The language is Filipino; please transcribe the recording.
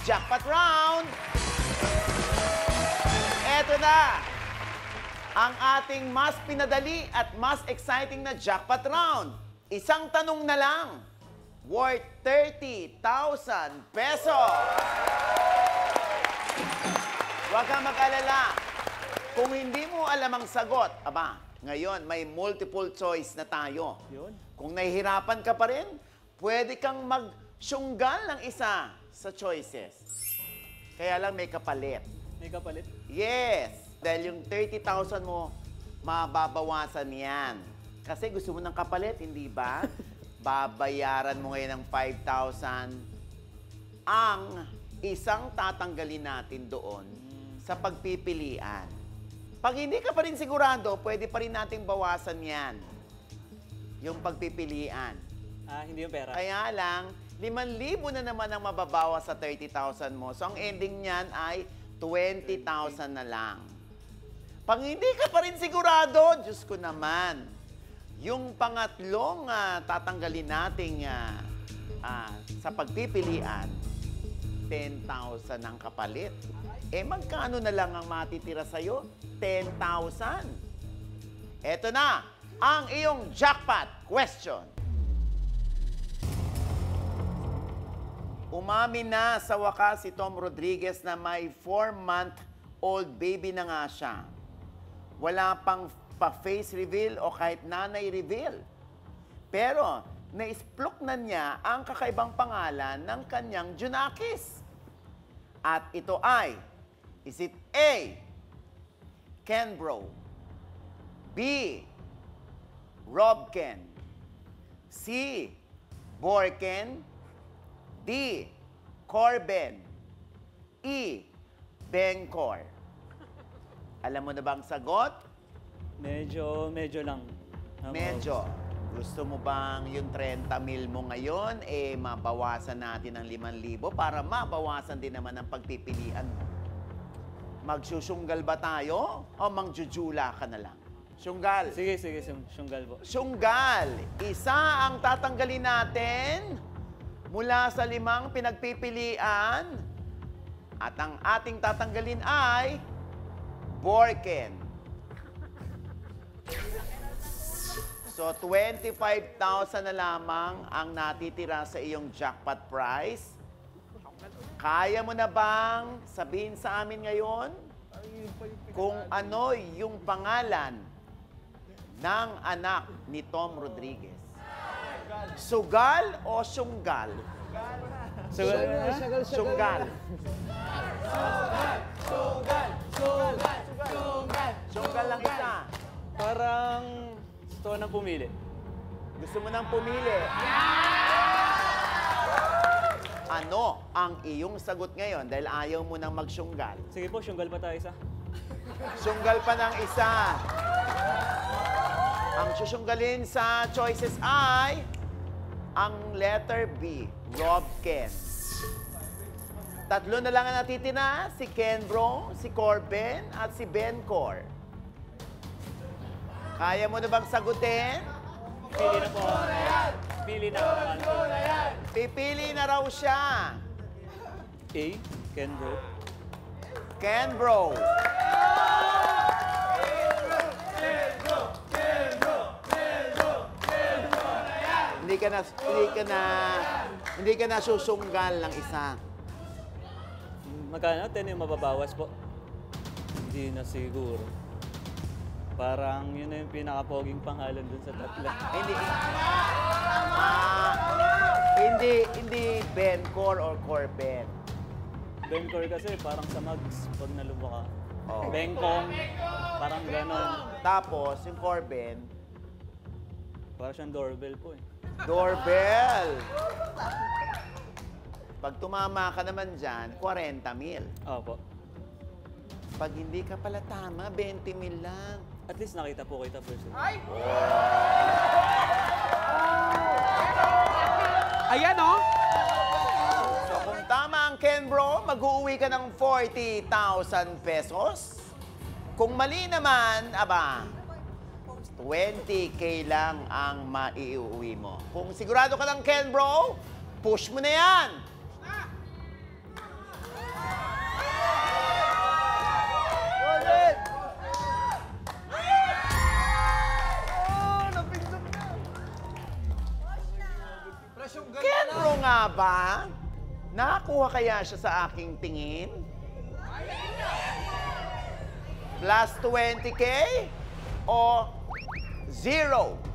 Jackpot Round! Eto na! Ang ating mas pinadali at mas exciting na Jackpot Round. Isang tanong na lang. Worth 30,000 pesos. Huwag kang mag-alala. Kung hindi mo alam ang sagot, aba, ngayon may multiple choice na tayo. Yun. Kung nahihirapan ka pa rin, pwede kang magsyunggal ng isa sa choices. Kaya lang may kapalit. May kapalit? Yes! Dahil yung 30,000 mo, mababawasan yan. Kasi gusto mo ng kapalit, hindi ba? Babayaran mo ngayon ng 5,000 ang isang tatanggalin natin doon sa pagpipilian. Pag hindi ka pa rin sigurado, pwede pa rin nating bawasan yan. Yung pagpipilian. Ah, hindi yung pera. Kaya lang, 5,000 na naman ang mababawas sa 30,000 mo. So, ang ending niyan ay 20,000 na lang. Pag hindi ka pa rin sigurado, Diyos ko naman, yung pangatlong tatanggalin nating sa pagpipilian, 10,000 ang kapalit. Eh, magkano na lang ang matitira sa'yo? 10,000. Eto na, ang iyong jackpot question. Umamin na sa wakas si Tom Rodriguez na may 4-month-old baby na nga siya. Wala pang pa-face reveal o kahit nanay reveal. Pero, naisplok na niya ang kakaibang pangalan ng kanyang Junakis. At ito ay, is it A, Kenbro, B, Robken, C, Borken, D, Corben, E, Bencor. Alam mo na ba ang sagot? Medyo lang. Medyo. Gusto mo bang yung 30,000 mo ngayon, mabawasan natin ng 5,000 para mabawasan din naman ang pagpipilian mo? Magsusyunggal ba tayo o mangjujula ka na lang? Syunggal. Sige, syunggal po. Syunggal. Isa ang tatanggalin natin mula sa 5 pinagpipilian. At ang ating tatanggalin ay Borken. So, 25,000 na lamang ang natitira sa iyong jackpot prize. Kaya mo na bang sabihin sa amin ngayon kung ano yung pangalan ng anak ni Tom Rodriguez? Sugal o Syunggal? Syunggal. Syunggal lang isa. Parang gusto nang pumili. Gusto mo nang pumili? Ano ang iyong sagot ngayon dahil ayaw mo nang magsyunggal? Sige po, syunggal pa tayo isa. Syunggal pa ng isa. Ang susyunggalin sa choices ay ang letter B, Robken. 3 na lang ang natitira, si Kenbro, si Corben, at si Bencor. Kaya mo na bang sagutin? Pili na po. Pili na po. Pipili na raw siya. A, Kenbro. Kenbro. Hindi ka na susunggal ng isa. Magkano? 10 yung mababawas po. Hindi na siguro. Parang yun na yung pinaka-poging pangalan dun sa tatlo. Hindi Bencor or Corben. Bencor kasi parang sa mags pag nalubo ka. Oh. Bengkong, parang gano'n. Tapos, yung Corben, Parang siyang doorbell po eh. doorbell. Pag tumama ka naman dyan, 40,000. Opo. Pag hindi ka pala tama, 20,000 lang. At least nakita po kita personally. Ayan, oh! So kung tama ang Kenbro, mag-uuwi ka ng 40,000 pesos. Kung mali naman, aba, 20K lang ang maiuwi mo. Kung sigurado ka lang, Kenbro, push mo na yan! Pro nga ba? Nakakuha kaya siya sa aking tingin? Plus 20K o 0?